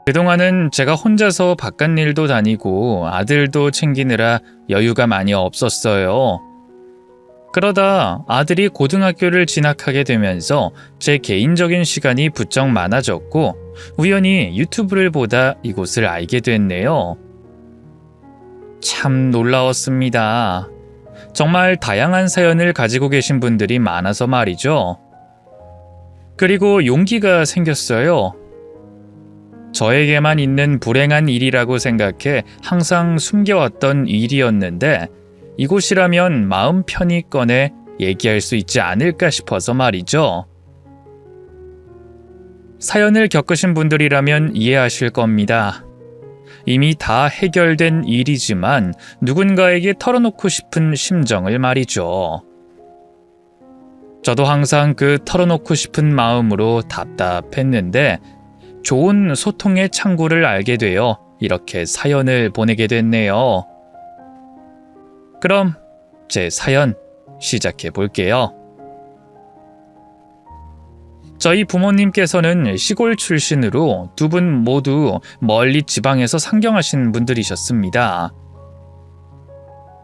그동안은 제가 혼자서 바깥일도 다니고 아들도 챙기느라 여유가 많이 없었어요. 그러다 아들이 고등학교를 진학하게 되면서 제 개인적인 시간이 부쩍 많아졌고 우연히 유튜브를 보다 이곳을 알게 됐네요. 참 놀라웠습니다. 정말 다양한 사연을 가지고 계신 분들이 많아서 말이죠. 그리고 용기가 생겼어요. 저에게만 있는 불행한 일이라고 생각해 항상 숨겨왔던 일이었는데 이곳이라면 마음 편히 꺼내 얘기할 수 있지 않을까 싶어서 말이죠. 사연을 겪으신 분들이라면 이해하실 겁니다. 이미 다 해결된 일이지만 누군가에게 털어놓고 싶은 심정을 말이죠. 저도 항상 그 털어놓고 싶은 마음으로 답답했는데 좋은 소통의 창구를 알게 되어 이렇게 사연을 보내게 됐네요. 그럼 제 사연 시작해 볼게요. 저희 부모님께서는 시골 출신으로 두 분 모두 멀리 지방에서 상경하신 분들이셨습니다.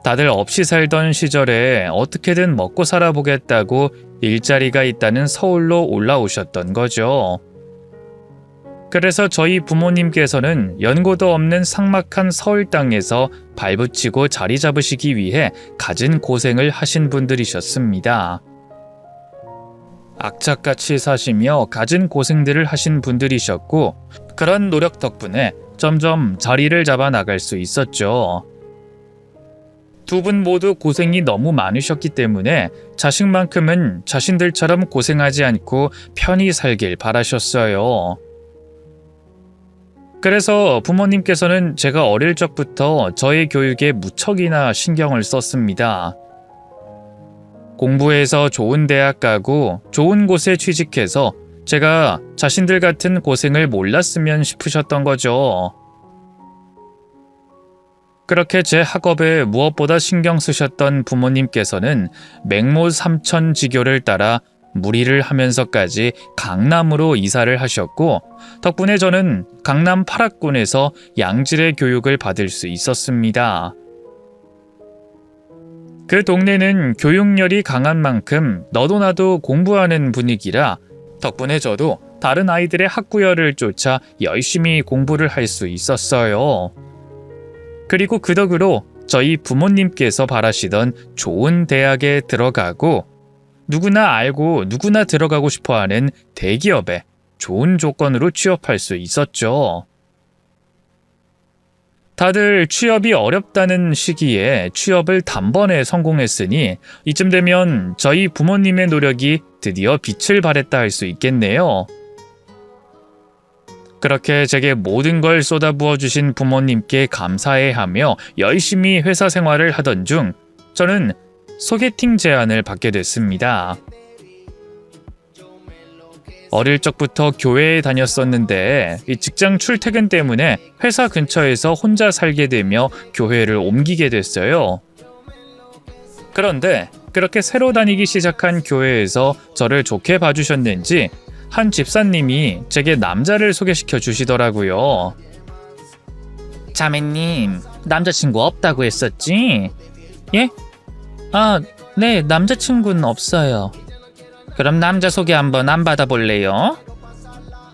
다들 없이 살던 시절에 어떻게든 먹고 살아보겠다고 일자리가 있다는 서울로 올라오셨던 거죠. 그래서 저희 부모님께서는 연고도 없는 삭막한 서울 땅에서 발붙이고 자리 잡으시기 위해 갖은 고생을 하신 분들이셨습니다. 악착같이 사시며 갖은 고생들을 하신 분들이셨고 그런 노력 덕분에 점점 자리를 잡아 나갈 수 있었죠. 두 분 모두 고생이 너무 많으셨기 때문에 자식만큼은 자신들처럼 고생하지 않고 편히 살길 바라셨어요. 그래서 부모님께서는 제가 어릴 적부터 저의 교육에 무척이나 신경을 썼습니다. 공부해서 좋은 대학 가고 좋은 곳에 취직해서 제가 자신들 같은 고생을 몰랐으면 싶으셨던 거죠. 그렇게 제 학업에 무엇보다 신경 쓰셨던 부모님께서는 맹모삼천지교를 따라 무리를 하면서까지 강남으로 이사를 하셨고 덕분에 저는 강남 8학군에서 양질의 교육을 받을 수 있었습니다. 그 동네는 교육열이 강한 만큼 너도 나도 공부하는 분위기라 덕분에 저도 다른 아이들의 학구열을 쫓아 열심히 공부를 할 수 있었어요. 그리고 그 덕으로 저희 부모님께서 바라시던 좋은 대학에 들어가고 누구나 알고 누구나 들어가고 싶어하는 대기업에 좋은 조건으로 취업할 수 있었죠. 다들 취업이 어렵다는 시기에 취업을 단번에 성공했으니 이쯤 되면 저희 부모님의 노력이 드디어 빛을 발했다 할 수 있겠네요. 그렇게 제게 모든 걸 쏟아부어 주신 부모님께 감사해하며 열심히 회사 생활을 하던 중 저는 소개팅 제안을 받게 됐습니다. 어릴 적부터 교회에 다녔었는데 이 직장 출퇴근 때문에 회사 근처에서 혼자 살게 되며 교회를 옮기게 됐어요. 그런데 그렇게 새로 다니기 시작한 교회에서 저를 좋게 봐주셨는지 한 집사님이 제게 남자를 소개시켜 주시더라고요. 자매님, 남자친구 없다고 했었지? 예? 아, 네, 남자친구는 없어요. 그럼 남자 소개 한번 안 받아볼래요?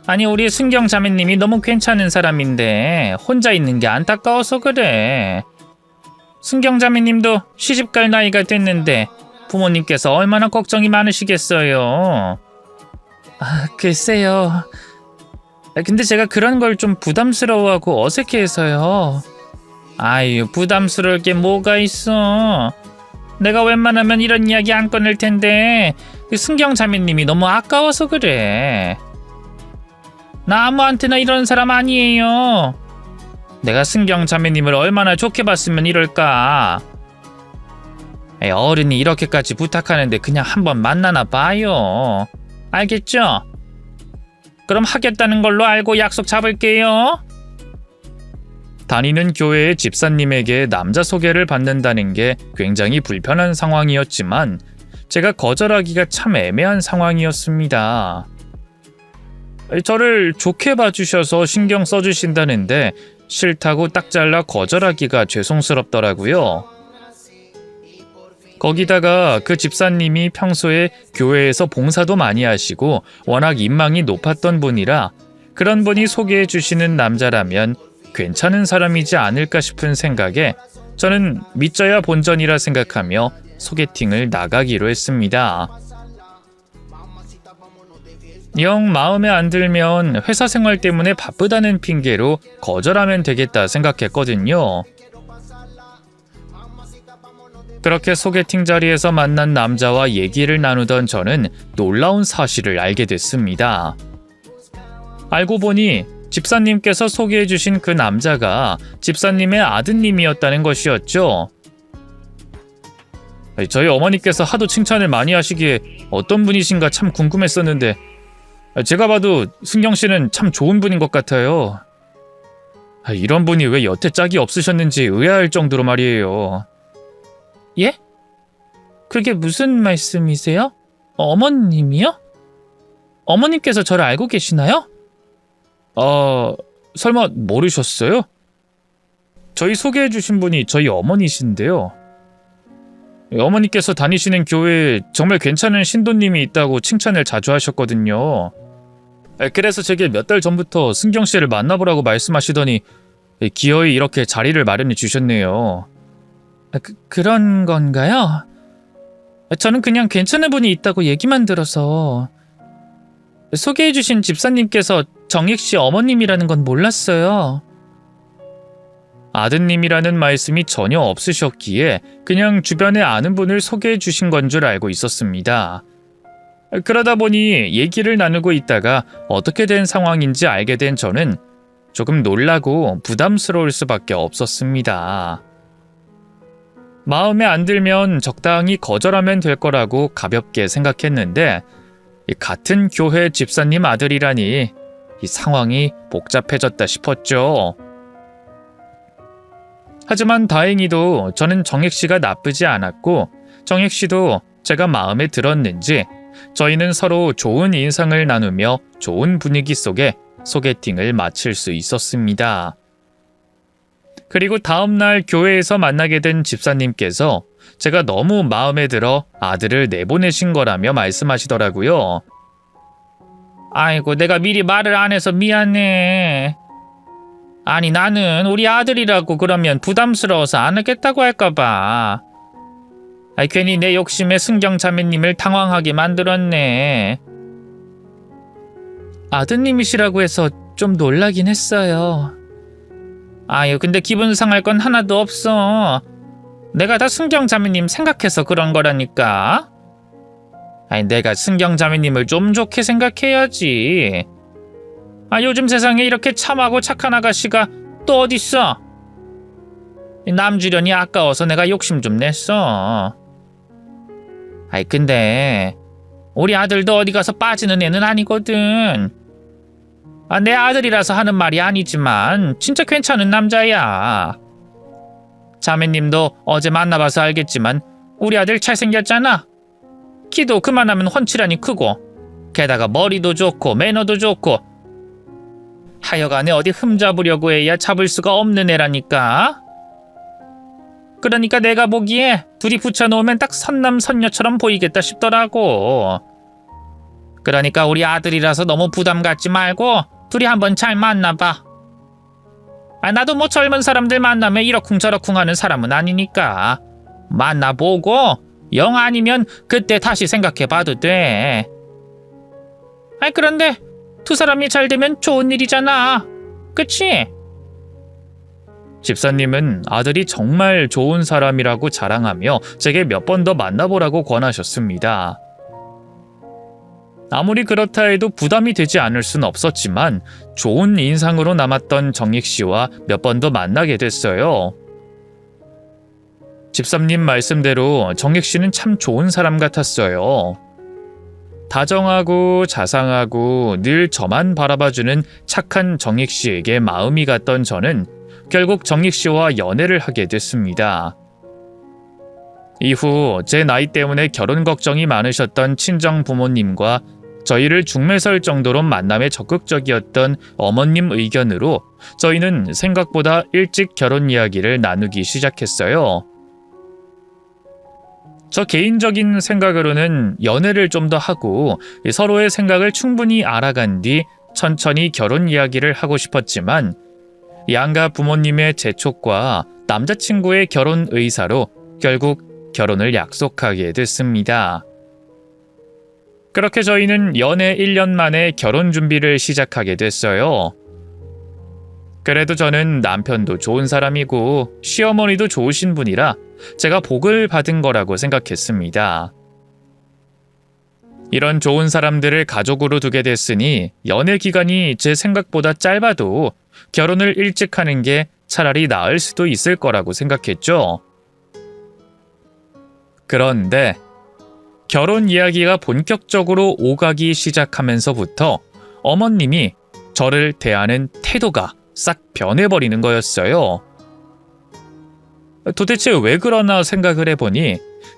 아니, 우리 순경 자매님이 너무 괜찮은 사람인데 혼자 있는 게 안타까워서 그래. 순경 자매님도 시집갈 나이가 됐는데 부모님께서 얼마나 걱정이 많으시겠어요. 아, 글쎄요. 근데 제가 그런 걸 좀 부담스러워하고 어색해서요. 아유, 부담스러울 게 뭐가 있어. 내가 웬만하면 이런 이야기 안 꺼낼 텐데 순경 자매님이 너무 아까워서 그래. 나 아무한테나 이런 사람 아니에요. 내가 순경 자매님을 얼마나 좋게 봤으면 이럴까. 어른이 이렇게까지 부탁하는데 그냥 한번 만나나 봐요. 알겠죠? 그럼 하겠다는 걸로 알고 약속 잡을게요. 다니는 교회의 집사님에게 남자 소개를 받는다는 게 굉장히 불편한 상황이었지만 제가 거절하기가 참 애매한 상황이었습니다. 저를 좋게 봐주셔서 신경 써주신다는데 싫다고 딱 잘라 거절하기가 죄송스럽더라고요. 거기다가 그 집사님이 평소에 교회에서 봉사도 많이 하시고 워낙 인망이 높았던 분이라 그런 분이 소개해 주시는 남자라면 괜찮은 사람이지 않을까 싶은 생각에 저는 믿져야 본전이라 생각하며 소개팅을 나가기로 했습니다. 영 마음에 안 들면 회사 생활 때문에 바쁘다는 핑계로 거절하면 되겠다 생각했거든요. 그렇게 소개팅 자리에서 만난 남자와 얘기를 나누던 저는 놀라운 사실을 알게 됐습니다. 알고 보니 집사님께서 소개해 주신 그 남자가 집사님의 아드님이었다는 것이었죠. 저희 어머니께서 하도 칭찬을 많이 하시기에 어떤 분이신가 참 궁금했었는데 제가 봐도 승경 씨는 참 좋은 분인 것 같아요. 이런 분이 왜 여태 짝이 없으셨는지 의아할 정도로 말이에요. 예? 그게 무슨 말씀이세요? 어머님이요? 어머님께서 저를 알고 계시나요? 설마 모르셨어요? 저희 소개해 주신 분이 저희 어머니신데요. 어머니께서 다니시는 교회에 정말 괜찮은 신도님이 있다고 칭찬을 자주 하셨거든요. 그래서 제게 몇 달 전부터 승경 씨를 만나보라고 말씀하시더니 기어이 이렇게 자리를 마련해 주셨네요. 그런 건가요? 저는 그냥 괜찮은 분이 있다고 얘기만 들어서. 소개해 주신 집사님께서 정익 씨 어머님이라는 건 몰랐어요. 아드님이라는 말씀이 전혀 없으셨기에 그냥 주변에 아는 분을 소개해 주신 건 줄 알고 있었습니다. 그러다 보니 얘기를 나누고 있다가 어떻게 된 상황인지 알게 된 저는 조금 놀라고 부담스러울 수밖에 없었습니다. 마음에 안 들면 적당히 거절하면 될 거라고 가볍게 생각했는데 같은 교회 집사님 아들이라니 이 상황이 복잡해졌다 싶었죠. 하지만 다행히도 저는 정익 씨가 나쁘지 않았고 정익 씨도 제가 마음에 들었는지 저희는 서로 좋은 인상을 나누며 좋은 분위기 속에 소개팅을 마칠 수 있었습니다. 그리고 다음날 교회에서 만나게 된 집사님께서 제가 너무 마음에 들어 아들을 내보내신 거라며 말씀하시더라고요. 아이고, 내가 미리 말을 안 해서 미안해. 아니, 나는 우리 아들이라고 그러면 부담스러워서 안 하겠다고 할까봐. 괜히 내 욕심에 승경 자매님을 당황하게 만들었네. 아드님이시라고 해서 좀 놀라긴 했어요. 아유, 근데 기분 상할 건 하나도 없어. 내가 다 승경 자매님 생각해서 그런 거라니까. 아니, 내가 승경 자매님을 좀 좋게 생각해야지. 요즘 세상에 이렇게 참하고 착한 아가씨가 또 어딨어? 남주련이 아까워서 내가 욕심 좀 냈어. 근데 우리 아들도 어디 가서 빠지는 애는 아니거든. 내 아들이라서 하는 말이 아니지만 진짜 괜찮은 남자야. 자매님도 어제 만나봐서 알겠지만 우리 아들 잘생겼잖아. 키도 그만하면 훤칠하니 크고 게다가 머리도 좋고 매너도 좋고 하여간에 어디 흠잡으려고 해야 잡을 수가 없는 애라니까. 그러니까 내가 보기에 둘이 붙여놓으면 딱 선남선녀처럼 보이겠다 싶더라고. 그러니까 우리 아들이라서 너무 부담 갖지 말고 둘이 한번 잘 만나봐. 나도 뭐 젊은 사람들 만나면 이러쿵저러쿵 하는 사람은 아니니까 만나보고 영 아니면 그때 다시 생각해봐도 돼. 그런데 두 사람이 잘 되면 좋은 일이잖아. 그치? 집사님은 아들이 정말 좋은 사람이라고 자랑하며 제게 몇 번 더 만나보라고 권하셨습니다. 아무리 그렇다 해도 부담이 되지 않을 순 없었지만 좋은 인상으로 남았던 정익 씨와 몇 번 더 만나게 됐어요. 집사님 말씀대로 정익 씨는 참 좋은 사람 같았어요. 다정하고 자상하고 늘 저만 바라봐주는 착한 정익 씨에게 마음이 갔던 저는 결국 정익 씨와 연애를 하게 됐습니다. 이후 제 나이 때문에 결혼 걱정이 많으셨던 친정 부모님과 저희를 중매설 정도로 만남에 적극적이었던 어머님 의견으로 저희는 생각보다 일찍 결혼 이야기를 나누기 시작했어요. 저 개인적인 생각으로는 연애를 좀 더 하고 서로의 생각을 충분히 알아간 뒤 천천히 결혼 이야기를 하고 싶었지만 양가 부모님의 재촉과 남자친구의 결혼 의사로 결국 결혼을 약속하게 됐습니다. 그렇게 저희는 연애 1년 만에 결혼 준비를 시작하게 됐어요. 그래도 저는 남편도 좋은 사람이고 시어머니도 좋으신 분이라 제가 복을 받은 거라고 생각했습니다. 이런 좋은 사람들을 가족으로 두게 됐으니 연애 기간이 제 생각보다 짧아도 결혼을 일찍 하는 게 차라리 나을 수도 있을 거라고 생각했죠. 그런데 결혼 이야기가 본격적으로 오가기 시작하면서부터 어머님이 저를 대하는 태도가 싹 변해버리는 거였어요. 도대체 왜 그러나 생각을 해보니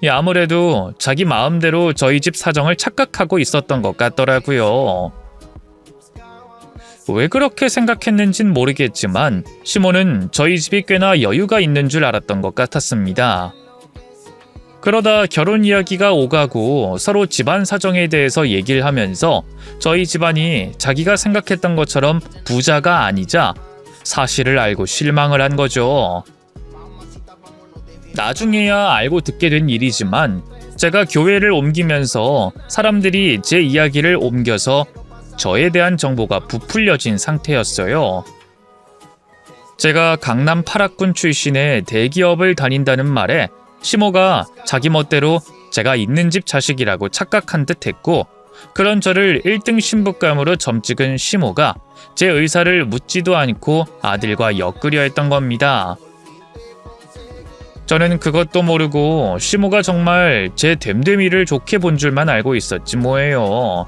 아무래도 자기 마음대로 저희 집 사정을 착각하고 있었던 것 같더라고요. 왜 그렇게 생각했는진 모르겠지만 시모는 저희 집이 꽤나 여유가 있는 줄 알았던 것 같았습니다. 그러다 결혼 이야기가 오가고 서로 집안 사정에 대해서 얘기를 하면서 저희 집안이 자기가 생각했던 것처럼 부자가 아니자 사실을 알고 실망을 한 거죠. 나중에야 알고 듣게 된 일이지만 제가 교회를 옮기면서 사람들이 제 이야기를 옮겨서 저에 대한 정보가 부풀려진 상태였어요. 제가 강남 8학군 출신의 대기업을 다닌다는 말에 시모가 자기 멋대로 제가 있는 집 자식이라고 착각한 듯 했고 그런 저를 1등 신부감으로 점찍은 시모가 제 의사를 묻지도 않고 아들과 엮으려 했던 겁니다. 저는 그것도 모르고 시모가 정말 제 됨됨이를 좋게 본 줄만 알고 있었지 뭐예요.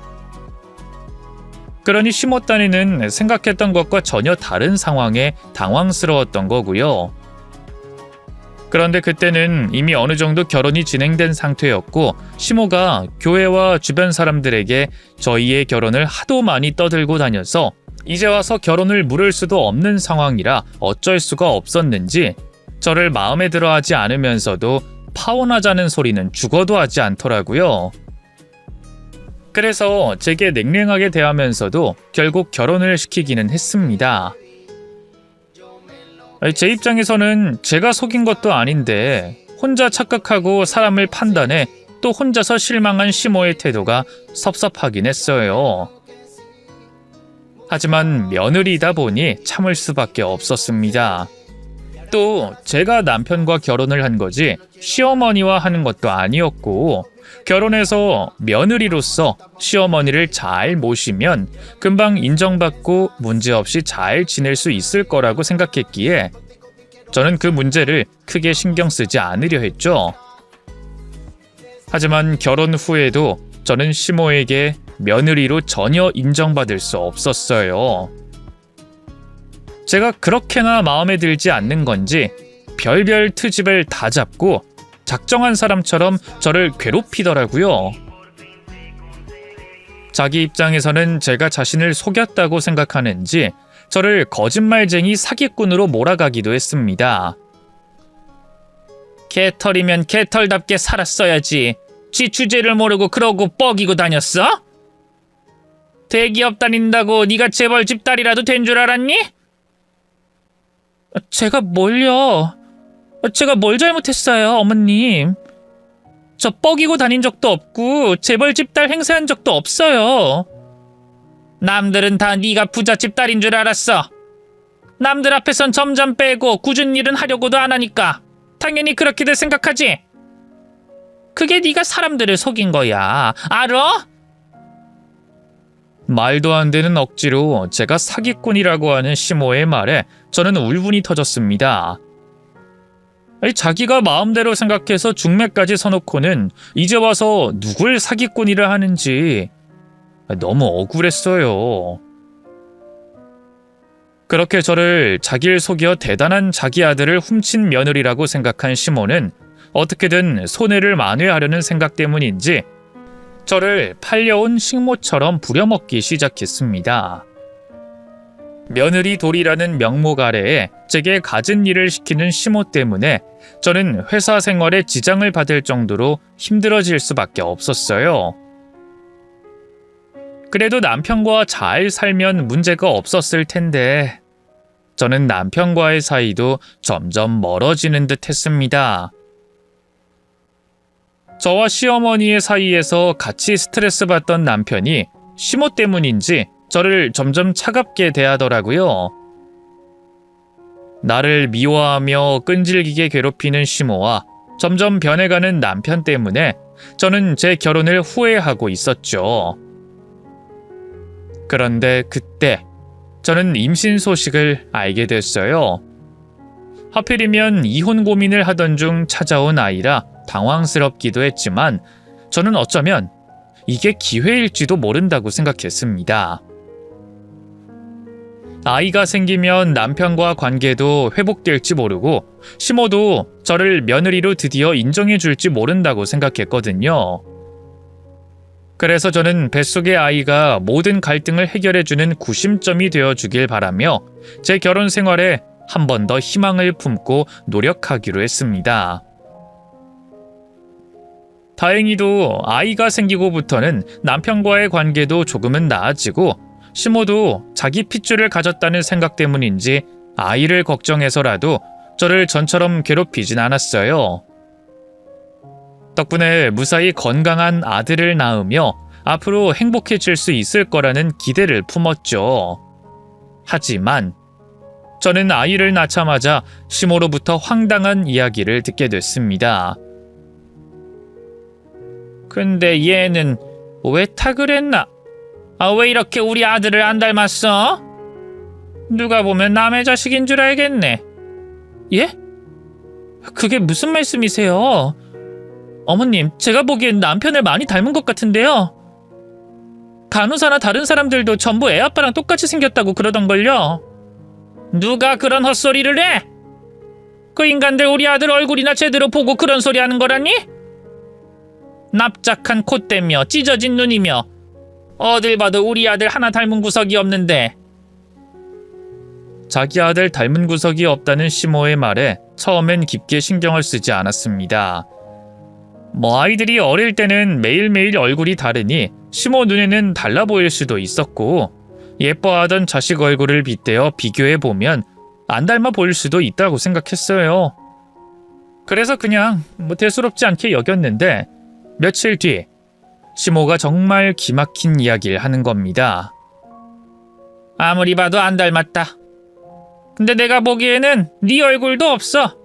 그러니 시모 따니는 생각했던 것과 전혀 다른 상황에 당황스러웠던 거고요. 그런데 그때는 이미 어느 정도 결혼이 진행된 상태였고 시모가 교회와 주변 사람들에게 저희의 결혼을 하도 많이 떠들고 다녀서 이제 와서 결혼을 물을 수도 없는 상황이라 어쩔 수가 없었는지 저를 마음에 들어하지 않으면서도 파혼하자는 소리는 죽어도 하지 않더라고요. 그래서 제게 냉랭하게 대하면서도 결국 결혼을 시키기는 했습니다. 제 입장에서는 제가 속인 것도 아닌데 혼자 착각하고 사람을 판단해 또 혼자서 실망한 시모의 태도가 섭섭하긴 했어요. 하지만 며느리다 보니 참을 수밖에 없었습니다. 또 제가 남편과 결혼을 한 거지 시어머니와 하는 것도 아니었고 결혼해서 며느리로서 시어머니를 잘 모시면 금방 인정받고 문제없이 잘 지낼 수 있을 거라고 생각했기에 저는 그 문제를 크게 신경 쓰지 않으려 했죠. 하지만 결혼 후에도 저는 시모에게 며느리로 전혀 인정받을 수 없었어요. 제가 그렇게나 마음에 들지 않는 건지 별별 트집을 다 잡고 작정한 사람처럼 저를 괴롭히더라고요. 자기 입장에서는 제가 자신을 속였다고 생각하는지 저를 거짓말쟁이 사기꾼으로 몰아가기도 했습니다. 개털이면 개털답게 살았어야지. 지 주제를 모르고 그러고 뻐기고 다녔어? 대기업 다닌다고 네가 재벌집 딸이라도 된 줄 알았니? 제가 뭘요? 제가 뭘 잘못했어요, 어머님. 저 뻐기고 다닌 적도 없고 재벌집 딸 행세한 적도 없어요. 남들은 다 네가 부잣집 딸인 줄 알았어. 남들 앞에선 점점 빼고 굳은 일은 하려고도 안 하니까 당연히 그렇게들 생각하지. 그게 네가 사람들을 속인 거야. 알아? 말도 안 되는 억지로 제가 사기꾼이라고 하는 시모의 말에 저는 울분이 터졌습니다. 자기가 마음대로 생각해서 중매까지 서놓고는 이제 와서 누굴 사기꾼이라 하는지 너무 억울했어요. 그렇게 저를 자기를 속여 대단한 자기 아들을 훔친 며느리라고 생각한 시모는 어떻게든 손해를 만회하려는 생각 때문인지 저를 팔려온 식모처럼 부려먹기 시작했습니다. 며느리 돌이라는 명목 아래에 제게 갖은 일을 시키는 시모 때문에 저는 회사 생활에 지장을 받을 정도로 힘들어질 수밖에 없었어요. 그래도 남편과 잘 살면 문제가 없었을 텐데 저는 남편과의 사이도 점점 멀어지는 듯 했습니다. 저와 시어머니의 사이에서 같이 스트레스 받던 남편이 시모 때문인지 저를 점점 차갑게 대하더라고요. 나를 미워하며 끈질기게 괴롭히는 시모와 점점 변해가는 남편 때문에 저는 제 결혼을 후회하고 있었죠. 그런데 그때 저는 임신 소식을 알게 됐어요. 하필이면 이혼 고민을 하던 중 찾아온 아이라 당황스럽기도 했지만 저는 어쩌면 이게 기회일지도 모른다고 생각했습니다. 아이가 생기면 남편과 관계도 회복될지 모르고 시모도 저를 며느리로 드디어 인정해줄지 모른다고 생각했거든요. 그래서 저는 뱃속의 아이가 모든 갈등을 해결해주는 구심점이 되어주길 바라며 제 결혼 생활에 한 번 더 희망을 품고 노력하기로 했습니다. 다행히도 아이가 생기고부터는 남편과의 관계도 조금은 나아지고 시모도 자기 핏줄을 가졌다는 생각 때문인지 아이를 걱정해서라도 저를 전처럼 괴롭히진 않았어요. 덕분에 무사히 건강한 아들을 낳으며 앞으로 행복해질 수 있을 거라는 기대를 품었죠. 하지만 저는 아이를 낳자마자 시모로부터 황당한 이야기를 듣게 됐습니다. 근데 얘는 왜 탁을 했나? 왜 이렇게 우리 아들을 안 닮았어? 누가 보면 남의 자식인 줄 알겠네. 예? 그게 무슨 말씀이세요? 어머님, 제가 보기엔 남편을 많이 닮은 것 같은데요. 간호사나 다른 사람들도 전부 애아빠랑 똑같이 생겼다고 그러던걸요. 누가 그런 헛소리를 해? 그 인간들 우리 아들 얼굴이나 제대로 보고 그런 소리 하는 거라니? 납작한 콧대며 찢어진 눈이며 어딜 봐도 우리 아들 하나 닮은 구석이 없는데. 자기 아들 닮은 구석이 없다는 시모의 말에 처음엔 깊게 신경을 쓰지 않았습니다. 아이들이 어릴 때는 매일매일 얼굴이 다르니 시모 눈에는 달라 보일 수도 있었고 예뻐하던 자식 얼굴을 빗대어 비교해보면 안 닮아 보일 수도 있다고 생각했어요. 그래서 그냥 대수롭지 않게 여겼는데 며칠 뒤 시모가 정말 기막힌 이야기를 하는 겁니다. 아무리 봐도 안 닮았다. 근데 내가 보기에는 네 얼굴도 없어.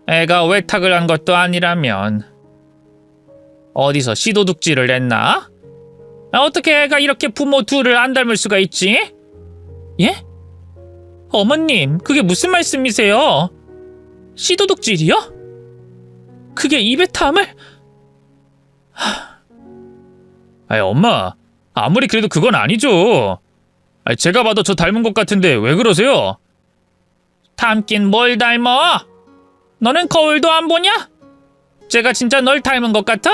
애가 외탁을 한 것도 아니라면 어디서 시도둑질을 했나? 어떻게 애가 이렇게 부모 둘을 안 닮을 수가 있지? 예? 어머님, 그게 무슨 말씀이세요? 시도둑질이요? 그게 입에 탐을? 엄마, 아무리 그래도 그건 아니죠. 제가 봐도 저 닮은 것 같은데 왜 그러세요? 닮긴 뭘 닮아? 너는 거울도 안 보냐? 제가 진짜 널 닮은 것 같아?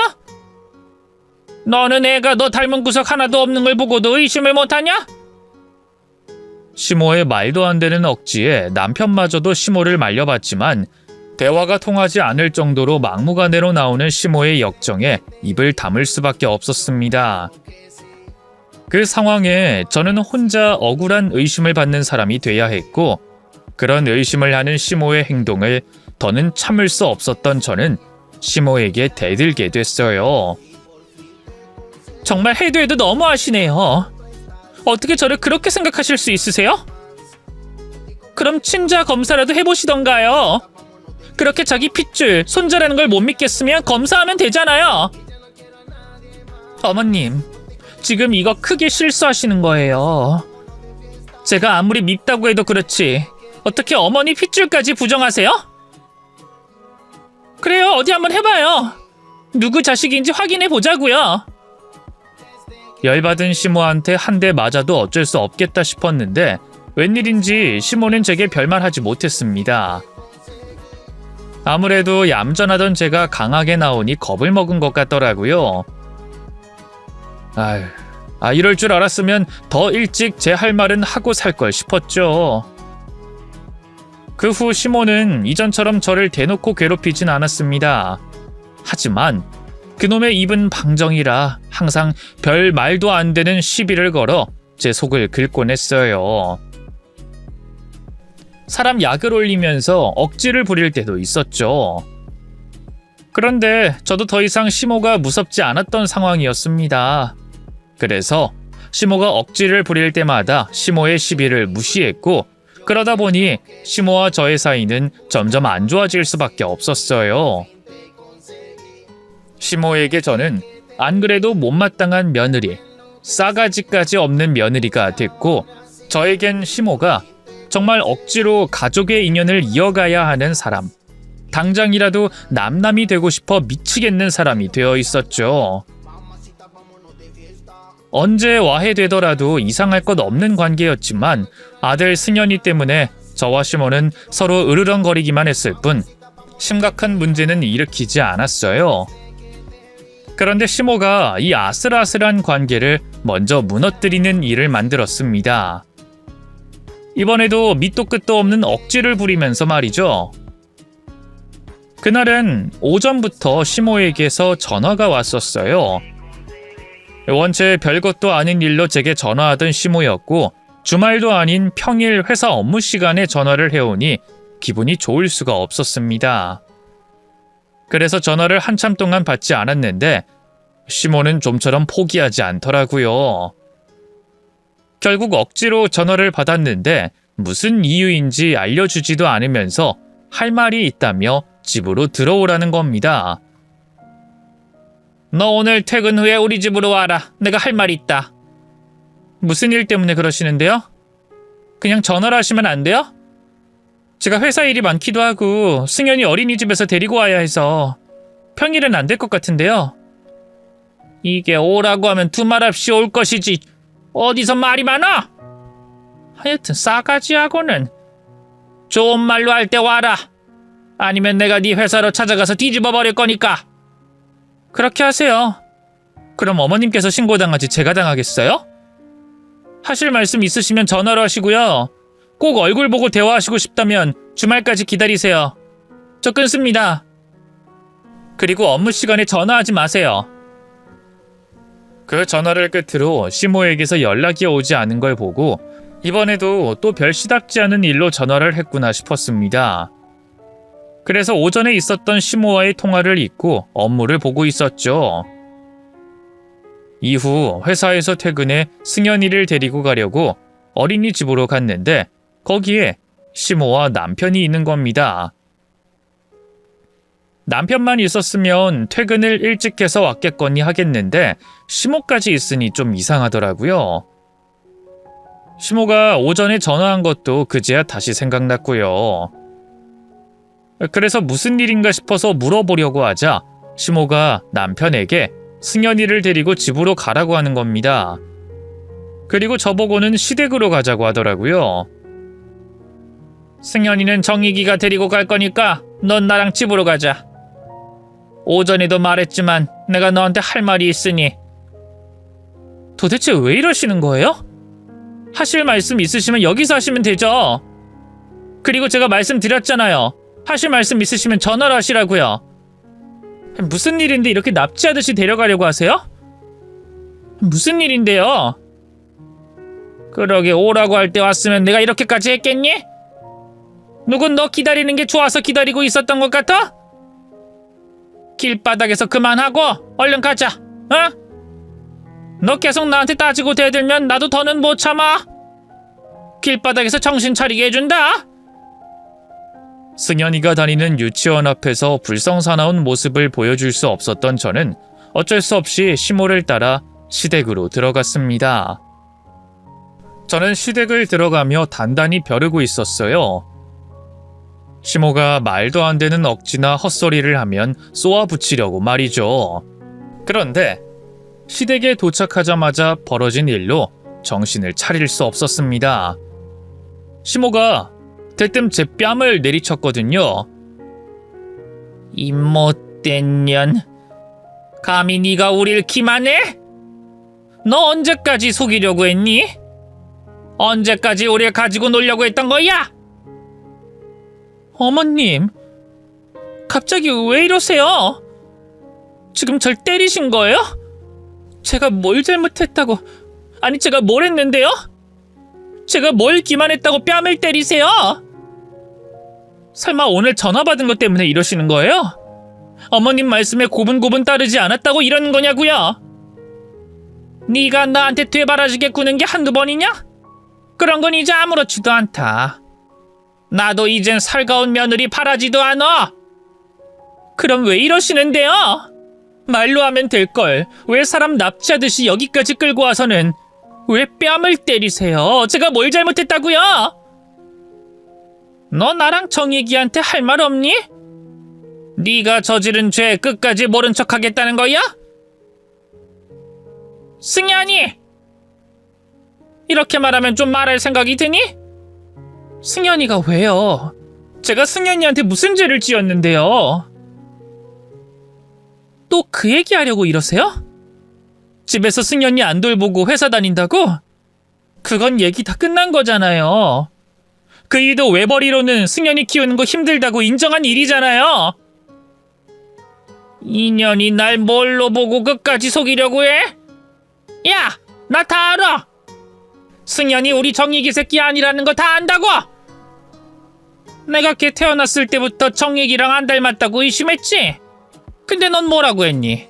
너는 애가 너 닮은 구석 하나도 없는 걸 보고도 의심을 못하냐? 시모의 말도 안 되는 억지에 남편마저도 시모를 말려봤지만 대화가 통하지 않을 정도로 막무가내로 나오는 시모의 역정에 입을 다물 수밖에 없었습니다. 그 상황에 저는 혼자 억울한 의심을 받는 사람이 돼야 했고 그런 의심을 하는 시모의 행동을 더는 참을 수 없었던 저는 시모에게 대들게 됐어요. 정말 해도 해도 너무하시네요. 어떻게 저를 그렇게 생각하실 수 있으세요? 그럼 친자 검사라도 해보시던가요. 그렇게 자기 핏줄, 손자라는 걸 못 믿겠으면 검사하면 되잖아요. 어머님, 지금 이거 크게 실수하시는 거예요. 제가 아무리 밉다고 해도 그렇지 어떻게 어머니 핏줄까지 부정하세요? 그래요, 어디 한번 해봐요. 누구 자식인지 확인해 보자고요. 열받은 시모한테 한 대 맞아도 어쩔 수 없겠다 싶었는데 웬일인지 시모는 제게 별말하지 못했습니다. 아무래도 얌전하던 제가 강하게 나오니 겁을 먹은 것 같더라고요. 이럴 줄 알았으면 더 일찍 제 할 말은 하고 살 걸 싶었죠. 그 후 시모는 이전처럼 저를 대놓고 괴롭히진 않았습니다. 하지만 그놈의 입은 방정이라 항상 별 말도 안 되는 시비를 걸어 제 속을 긁곤 했어요. 사람 약을 올리면서 억지를 부릴 때도 있었죠. 그런데 저도 더 이상 시모가 무섭지 않았던 상황이었습니다. 그래서 시모가 억지를 부릴 때마다 시모의 시비를 무시했고, 그러다 보니 시모와 저의 사이는 점점 안 좋아질 수밖에 없었어요. 시모에게 저는 안 그래도 못마땅한 며느리, 싸가지까지 없는 며느리가 됐고, 저에겐 시모가 정말 억지로 가족의 인연을 이어가야 하는 사람, 당장이라도 남남이 되고 싶어 미치겠는 사람이 되어 있었죠. 언제 와해되더라도 이상할 것 없는 관계였지만 아들 승현이 때문에 저와 시모는 서로 으르렁거리기만 했을 뿐 심각한 문제는 일으키지 않았어요. 그런데 시모가 이 아슬아슬한 관계를 먼저 무너뜨리는 일을 만들었습니다. 이번에도 밑도 끝도 없는 억지를 부리면서 말이죠. 그날은 오전부터 시모에게서 전화가 왔었어요. 원체 별것도 아닌 일로 제게 전화하던 시모였고, 주말도 아닌 평일 회사 업무 시간에 전화를 해오니 기분이 좋을 수가 없었습니다. 그래서 전화를 한참 동안 받지 않았는데 시모는 좀처럼 포기하지 않더라고요. 결국 억지로 전화를 받았는데 무슨 이유인지 알려주지도 않으면서 할 말이 있다며 집으로 들어오라는 겁니다. 너 오늘 퇴근 후에 우리 집으로 와라. 내가 할 말이 있다. 무슨 일 때문에 그러시는데요? 그냥 전화를 하시면 안 돼요? 제가 회사 일이 많기도 하고 승현이 어린이집에서 데리고 와야 해서 평일은 안 될 것 같은데요. 이게 오라고 하면 두말 없이 올 것이지 어디서 말이 많아? 하여튼 싸가지하고는. 좋은 말로 할 때 와라. 아니면 내가 네 회사로 찾아가서 뒤집어 버릴 거니까. 그렇게 하세요. 그럼 어머님께서 신고당하지 제가 당하겠어요? 하실 말씀 있으시면 전화로 하시고요. 꼭 얼굴 보고 대화하시고 싶다면 주말까지 기다리세요. 저 끊습니다. 그리고 업무 시간에 전화하지 마세요. 그 전화를 끝으로 시모에게서 연락이 오지 않은 걸 보고 이번에도 또 별 시답지 않은 일로 전화를 했구나 싶었습니다. 그래서 오전에 있었던 시모와의 통화를 잊고 업무를 보고 있었죠. 이후 회사에서 퇴근해 승현이를 데리고 가려고 어린이집으로 갔는데 거기에 시모와 남편이 있는 겁니다. 남편만 있었으면 퇴근을 일찍 해서 왔겠거니 하겠는데 시모까지 있으니 좀 이상하더라고요. 시모가 오전에 전화한 것도 그제야 다시 생각났고요. 그래서 무슨 일인가 싶어서 물어보려고 하자 시모가 남편에게 승현이를 데리고 집으로 가라고 하는 겁니다. 그리고 저보고는 시댁으로 가자고 하더라고요. 승현이는 정익이가 데리고 갈 거니까 넌 나랑 집으로 가자. 오전에도 말했지만 내가 너한테 할 말이 있으니. 도대체 왜 이러시는 거예요? 하실 말씀 있으시면 여기서 하시면 되죠. 그리고 제가 말씀드렸잖아요. 하실 말씀 있으시면 전화로 하시라고요. 무슨 일인데 이렇게 납치하듯이 데려가려고 하세요? 무슨 일인데요? 그러게 오라고 할 때 왔으면 내가 이렇게까지 했겠니? 누군 너 기다리는 게 좋아서 기다리고 있었던 것 같아? 길바닥에서 그만하고 얼른 가자. 어? 너 계속 나한테 따지고 대들면 나도 더는 못 참아. 길바닥에서 정신 차리게 해준다. 승현이가 다니는 유치원 앞에서 불성사나운 모습을 보여줄 수 없었던 저는 어쩔 수 없이 시모를 따라 시댁으로 들어갔습니다. 저는 시댁을 들어가며 단단히 벼르고 있었어요. 시모가 말도 안 되는 억지나 헛소리를 하면 쏘아붙이려고 말이죠. 그런데 시댁에 도착하자마자 벌어진 일로 정신을 차릴 수 없었습니다. 시모가 대뜸 제 뺨을 내리쳤거든요. 이 못된 년, 감히 네가 우릴 기만해? 너 언제까지 속이려고 했니? 언제까지 우리 가지고 놀려고 했던 거야? 어머님, 갑자기 왜 이러세요? 지금 절 때리신 거예요? 제가 뭘 잘못했다고? 아니, 제가 뭘 했는데요? 제가 뭘 기만했다고 뺨을 때리세요? 설마 오늘 전화 받은 것 때문에 이러시는 거예요? 어머님 말씀에 고분고분 따르지 않았다고 이러는 거냐고요? 네가 나한테 되바라지게 구는 게 한두 번이냐? 그런 건 이제 아무렇지도 않다. 나도 이젠 살가운 며느리 바라지도 않아. 그럼 왜 이러시는데요? 말로 하면 될걸. 왜 사람 납치하듯이 여기까지 끌고 와서는 왜 뺨을 때리세요? 제가 뭘 잘못했다고요? 너 나랑 정익이한테 할 말 없니? 네가 저지른 죄 끝까지 모른 척 하겠다는 거야? 승현이! 이렇게 말하면 좀 말할 생각이 드니? 승현이가 왜요? 제가 승현이한테 무슨 죄를 지었는데요? 또 그 얘기하려고 이러세요? 집에서 승현이 안 돌보고 회사 다닌다고? 그건 얘기 다 끝난 거잖아요. 그 일도 외벌이로는 승현이 키우는 거 힘들다고 인정한 일이잖아요. 인연이 날 뭘로 보고 끝까지 속이려고 해? 야! 나 다 알아! 승현이 우리 정익이 새끼 아니라는 거 다 안다고! 내가 걔 태어났을 때부터 정익이랑 안 닮았다고 의심했지? 근데 넌 뭐라고 했니?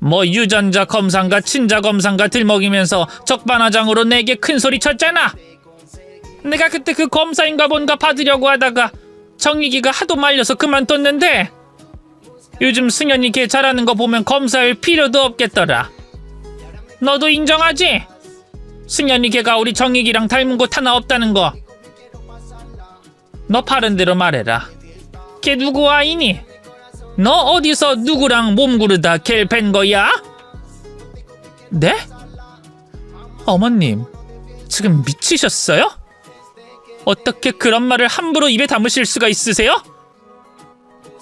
뭐 유전자 검사인가 친자 검사인가 들먹이면서 적반하장으로 내게 큰소리 쳤잖아. 내가 그때 그 검사인가 뭔가 받으려고 하다가 정익이가 하도 말려서 그만뒀는데 요즘 승현이 걔 잘하는 거 보면 검사할 필요도 없겠더라. 너도 인정하지? 승현이 걔가 우리 정익이랑 닮은 곳 하나 없다는 거. 너 바른 대로 말해라. 걔 누구 아이니? 너 어디서 누구랑 몸구르다 걔를 뺀 거야? 네? 어머님, 지금 미치셨어요? 어떻게 그런 말을 함부로 입에 담으실 수가 있으세요?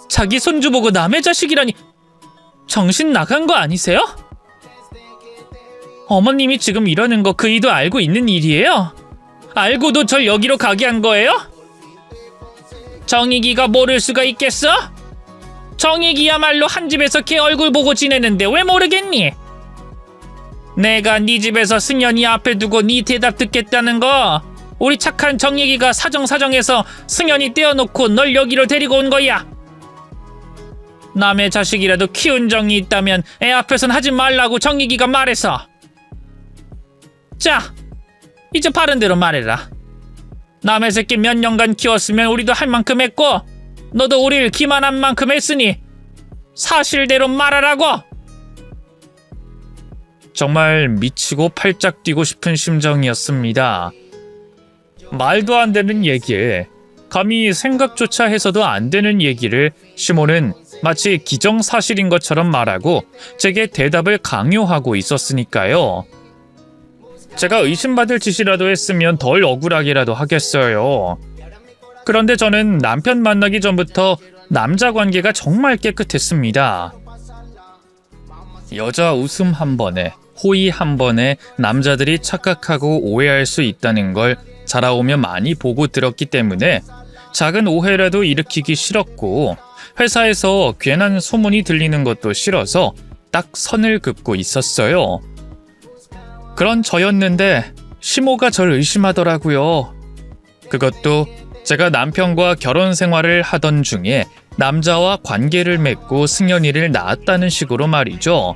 자기 손주 보고 남의 자식이라니 정신 나간 거 아니세요? 어머님이 지금 이러는 거 그이도 알고 있는 일이에요? 알고도 절 여기로 가게 한 거예요? 정익이가 모를 수가 있겠어? 정익이야말로 한 집에서 걔 얼굴 보고 지내는데 왜 모르겠니? 내가 네 집에서 승현이 앞에 두고 네 대답 듣겠다는 거 우리 착한 정익이가 사정사정해서 승현이 떼어놓고 널 여기로 데리고 온 거야. 남의 자식이라도 키운 정이 있다면 애 앞에선 하지 말라고 정익이가 말해서. 자, 이제 바른 대로 말해라. 남의 새끼 몇 년간 키웠으면 우리도 할 만큼 했고 너도 우릴 기만한 만큼 했으니 사실대로 말하라고. 정말 미치고 팔짝 뛰고 싶은 심정이었습니다. 말도 안 되는 얘기에 감히 생각조차 해서도 안 되는 얘기를 시몬은 마치 기정사실인 것처럼 말하고 제게 대답을 강요하고 있었으니까요. 제가 의심받을 짓이라도 했으면 덜 억울하게라도 하겠어요. 그런데 저는 남편 만나기 전부터 남자 관계가 정말 깨끗했습니다. 여자 웃음 한 번에, 호의 한 번에 남자들이 착각하고 오해할 수 있다는 걸 자라오며 많이 보고 들었기 때문에 작은 오해라도 일으키기 싫었고 회사에서 괜한 소문이 들리는 것도 싫어서 딱 선을 긋고 있었어요. 그런 저였는데 시모가 절 의심하더라고요. 그것도 제가 남편과 결혼 생활을 하던 중에 남자와 관계를 맺고 승현이를 낳았다는 식으로 말이죠.